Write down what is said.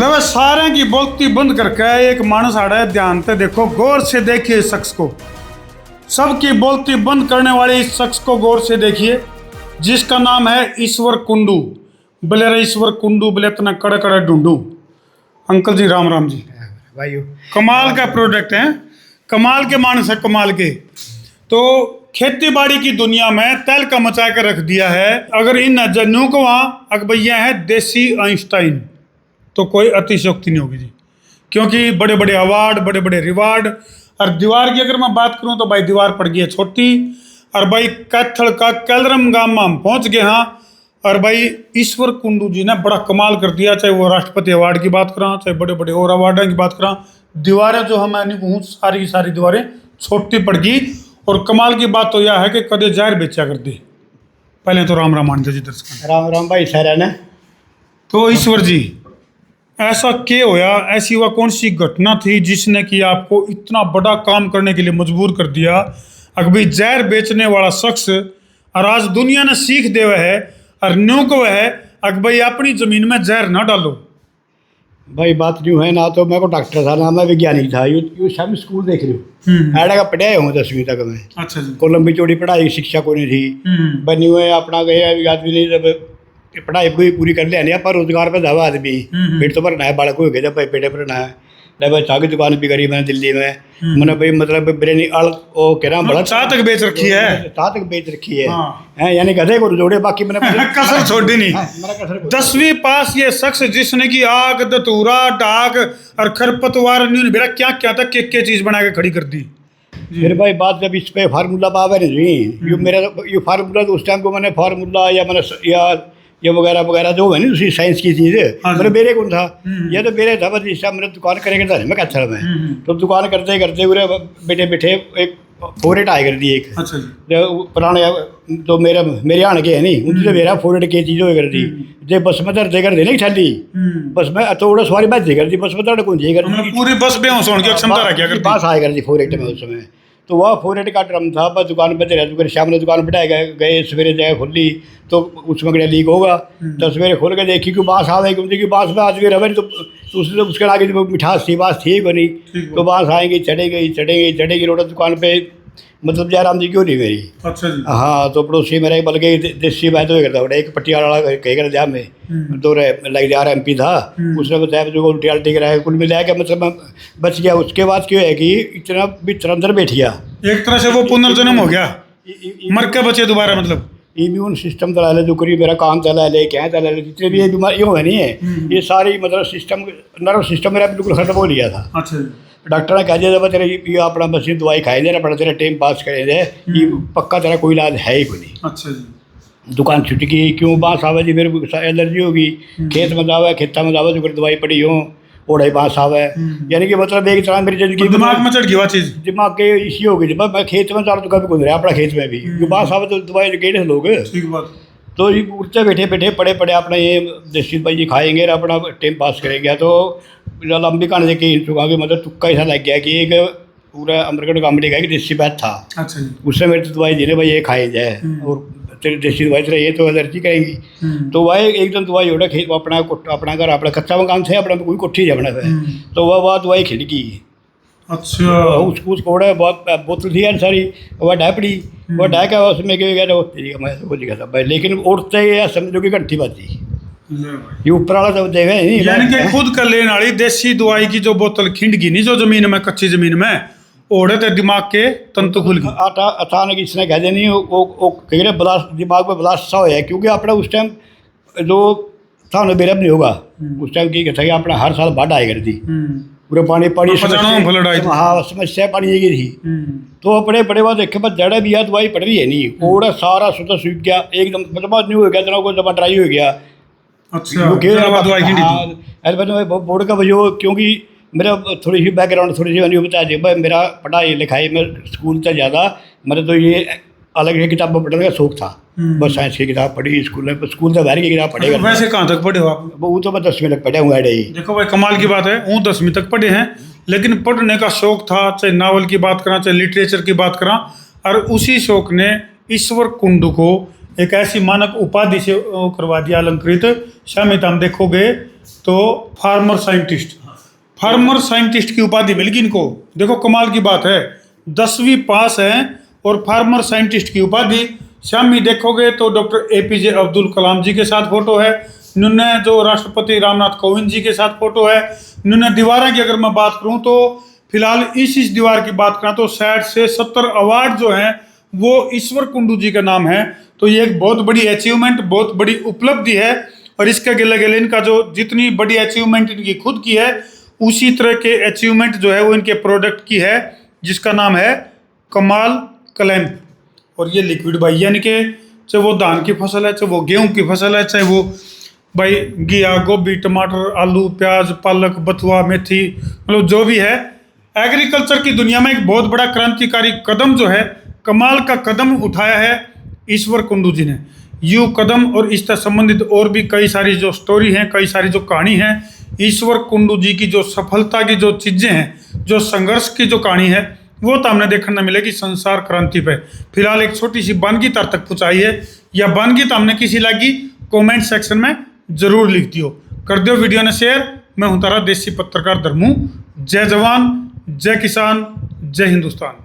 लो सारे की बोलती बंद करके एक मानस आड़ा है, ध्यान से देखो, गौर से देखिए इस शख्स को। सबकी बोलती बंद करने वाले इस शख्स को गौर से देखिए, जिसका नाम है ईश्वर कुंडू। बोले रे ईश्वर कुंडू, बोले इतना कड़े कड़े ढूंढू। अंकल जी राम राम जी। भाई कमाल का प्रोडक्ट है, कमाल के मानस है, कमाल के। तो खेती बाड़ी की दुनिया में तेल का मचा कर रख दिया है। अगर इन जनू को वहाँ अकबैया है देसी आइंस्टाइन, तो कोई अतिशयोक्ति नहीं होगी जी, क्योंकि बड़े बड़े अवार्ड, बड़े बड़े रिवार्ड। और दीवार की अगर मैं बात करूं तो भाई दीवार पड़ गई है छोटी। और भाई कैथल का कैलरम गांव में हम पहुंच गए हाँ। और भाई ईश्वर कुंडू जी ने बड़ा कमाल कर दिया, चाहे वो राष्ट्रपति अवार्ड की बात करा, चाहे बड़े बड़े और अवार्डों की बात करा। दीवारें जो हम हूँ सारी की सारी दीवारें छोटी पड़ गई। और कमाल की बात तो यह है कि कदे जहर बेचा कर दी। पहले तो राम राम मान जी दर्शक। राम राम भाई सारा ने। तो ईश्वर जी, ऐसा क्या होया, ऐसी वह कौन सी घटना थी जिसने कि आपको इतना बड़ा काम करने के लिए मजबूर कर दिया? अगर जहर बेचने वाला शख्स और आज दुनिया ने सीख दे हुआ है और न्यू को है अगर भाई अपनी जमीन में जहर ना डालो। भाई बात यूँ है ना, तो मैं को डॉक्टर था ना मैं वैज्ञानिक था। यू शाम स्कूल देख रही हूँ ऐडा का पढ़ाया हूँ 10वीं तक मैं। अच्छा जी। कोलंबी चौड़ी पढ़ाई, शिक्षा को नहीं थी बनी हुए अपना गए आदमी नहीं। जब पढ़ाई कोई पूरी कर लिया पर रोजगार पर जावा आदमी पेट तो भरना है, बालक हो गया जब पेटे भरना है। भाई चाह की दुकान भी करी मैंने दिल्ली में। मैंने भाई मतलब बिरयानी अल ओ कह रहा बड़ा चाह तक बेच रखी है, चाह तक बेच रखी है हैं, यानी गधे को जोड़े बाकी मैंने कसर छोड़ी नहीं। 10वीं पास ये शख्स जिसने की आग, दतूरा, डाक और खरपतवार क्या क्या था के चीज बना के खड़ी कर दी। फिर भाई बात जब इस पे फार्मूला पावे नहीं यू मेरा ये फार्मूला तो उस टाइम को मैंने फार्मूला या मैंने या ये वगैरह वगैरह जो है ना दूसरी साइंस की चीज़ मतलब मेरे कौन था ये तो मेरे था बस। इस टाइम मैंने दुकान करेगा था मैं अच्छा में तो दुकान करते करते पूरे बैठे बैठे एक फोरेट आए कर दी एक। अच्छा जी। जो पुराने तो मेरे आने के है नहीं उनसे मेरा फोरेट की चीज़ हो कर दी जो बस में दर्द कर दे नहीं छाली बस में तो सवारी बस दे कर दी बस में दर्द कौन जी कर दी पूरी बस बेहोश होने की क्षमता रखा कर पास आए कर दी फोरेट में उस समय। तो वह फोरेट का ड्रम था बस दुकान पर तेरा शाम ने दुकान बैठाए गए सवेरे जगह खुली तो उसमें गया लीक होगा। तो सवेरे खोल के देखी कि बाँस आवे क्योंकि बाँस में आज भी रवे तो उसके आगे जो मिठास थी बाँस थी को नहीं तो बाँस आएंगी चढ़ेगी रोड दुकान पे मतलब जयराम जी क्यों नहीं मेरी। अच्छा जी। हाँ तो पड़ोसी मेरा बल्कि देसी मैं तो करता बड़ा एक पटियाला वाला कहीं कर दिया में दो लग जा रहा MP था उसने बताया जो उल्टी अल्टी कराया कुल मिला के मतलब मैं बच गया। उसके बाद क्यों है कि इतना भी अंदर बैठ गया एक तरह से वो पुनर्जन्म हो गया मर के बचे दोबारा। मतलब इम्यून सिस्टम चला ले जो करी मेरा काम चला ले क्या चला ले जितने भी ये बीमारियों है नहीं है ये सारी मतलब सिस्टम नर्व सिस्टम मेरा बिल्कुल खत्म हो लिया था। अच्छा। डॉक्टर ने कह दिया जब तेरे ये अपना मशीन दवाई खाए दे अपना तेरा टाइम पास करे दे ये पक्का तेरा कोई इलाज है ही कोई नहीं। अच्छा जी। दुकान छुट गई क्यों बाँस आवे जी मेरे एलर्जी होगी खेत में जावे खेता में जावे जो दवाई पड़ी हो ओढ़ाई बाँस आवे यानी कि मतलब एक तरह मेरी जिंदगी दिमाग में चढ़ गई वह चीज़ दिमाग के इसी होगी जब मैं खेत में जा रहा तो कभी कौन रहा अपना खेत में भी जो बाँस आवे तो दवाई गेड़े लोग ठीक बात। तो ये उठते बैठे बैठे पड़े अपना ये देसी भाई जी खाएंगे अपना टाइम पास करेंगे। तो लंबी कहानी से कहीं चुका कि मतलब तुक्का ऐसा लग गया कि एक पूरा अमरगढ़ कॉमेडी का देसी बैठ था। अच्छा जी। उससे मेरी तो दवाई देने भाई ये खाई जाए और तेरी देसी दवाई रही है तो एलर्जी करेंगी। तो वह एकदम दवाई उड़ा खेत अपना घर अपना कच्चा मकान थे अपना कोई कोठी है अपना तो वह दवाई खिल गई। अच्छा। उसको बहुत बोतल थी यार सारी वह डाय पड़ी वह डाय का उसमें गया मैं समझ गया था भाई लेकिन उठते ही समझो कि घंटी बाजी ये ऊपर वाला जब देवे नहीं यानी कि खुद कर लेने वाली देसी दवाई की जो बोतल खिंड गई नहीं जो जमीन में कच्ची जमीन में ओढ़े थे दिमाग के तंतु खुल गए अचानक इसने कह देनी वो कह रहे ब्लास्ट दिमाग में ब्लास्ट सा होया क्योंकि अपना उस टाइम जो था ना बेरब नहीं होगा उस टाइम की कहता है अपना हर साल बाढ़ आए कर दी पूरे पानी हाँ समस्या पानी की थी। तो अपने बड़े बाद देखे बस जड़ा भी है दवाई पड़ रही है नहीं ओढ़ा सारा सुधा सूख गया एकदम मतलब नहीं हो गया जना को जब ड्राई हो गया। बोर्ड का वजह क्योंकि मेरा थोड़ी सी बैकग्राउंड थोड़ी सी बता दी भाई मेरा पढ़ाई लिखाई में स्कूल से ज़्यादा मेरा तो ये अलग ही किताबें पढ़ने का शौक था बस साइंस की किताब पढ़ी स्कूल से बाहर की किताब पढ़ेगा। वैसे कहाँ तक पढ़े हो आप? वो तो मैं 10वीं तक पढ़े हूँ। देखो भाई कमाल की बात है वो 10वीं तक पढ़े हैं लेकिन पढ़ने का शौक था चाहे नावल की बात करा चाहे लिटरेचर की बात करा और उसी शौक ने ईश्वर कुंडू को एक ऐसी मानक उपाधि से करवा दिया अलंकृत। शामित हम देखोगे तो फार्मर साइंटिस्ट की उपाधि मिल गई इनको। देखो कमाल की बात है, 10वीं पास है और फार्मर साइंटिस्ट की उपाधि। शामी देखोगे तो डॉक्टर APJ अब्दुल कलाम जी के साथ फोटो है, इन्होंने जो राष्ट्रपति रामनाथ कोविंद जी के साथ फोटो है। इन्होंने दीवार की अगर मैं बात करूं तो फिलहाल इस दीवार की बात करें तो 60 से 70 अवार्ड जो हैं वो ईश्वर कुंडू जी का नाम है। तो ये एक बहुत बड़ी अचीवमेंट, बहुत बड़ी उपलब्धि है। और इसके गिले गिले इनका जो जितनी बड़ी अचीवमेंट इनकी खुद की है, उसी तरह के अचीवमेंट जो है वो इनके प्रोडक्ट की है, जिसका नाम है कमाल क्लैंप। और ये लिक्विड भाई, यानी कि चाहे वो धान की फसल है, चाहे वो गेहूं की फसल है, चाहे वो भाई घिया, गोभी, टमाटर, आलू, प्याज, पालक, बथुआ, मेथी, मतलब जो भी है, एग्रीकल्चर की दुनिया में एक बहुत बड़ा क्रांतिकारी कदम जो है, कमाल का कदम उठाया है ईश्वर कुंडू जी ने। यूं कदम और इससे संबंधित और भी कई सारी जो स्टोरी हैं, कई सारी जो कहानी है, ईश्वर कुंडू जी की जो सफलता की जो चीज़ें हैं, जो संघर्ष की जो कहानी है, वो तो हमने देखने मिलेगी संसार क्रांति पे। फिलहाल एक छोटी सी वानगी तार तक पहुँचाई है, या वानगी तो हमने किसी लगी कमेंट सेक्शन में जरूर लिख दियो, कर दियो वीडियो ने शेयर। मैं हूं तारा देसी पत्रकार धर्मू। जय जवान, जय किसान, जय हिंदुस्तान।